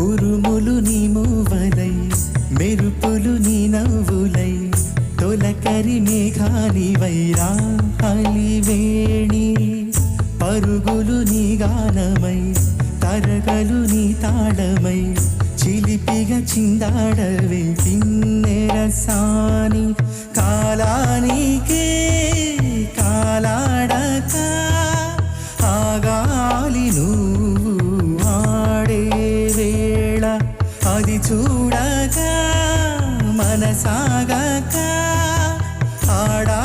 ఉరుములు నీ మూవలై మెరుపులు నీ నవ్వులై తొలకరి మేఘాని వైరాలి వేణి పరుగులు నీ గానమై తరగలు నీ తాళమై చిలిపిగా చిందాడవే కిన్నెర సాని కాలానికే కాలాడక ఆగాలి నువ్వు ఆడే వేళ అది చూడగా మనసాగక ఆడా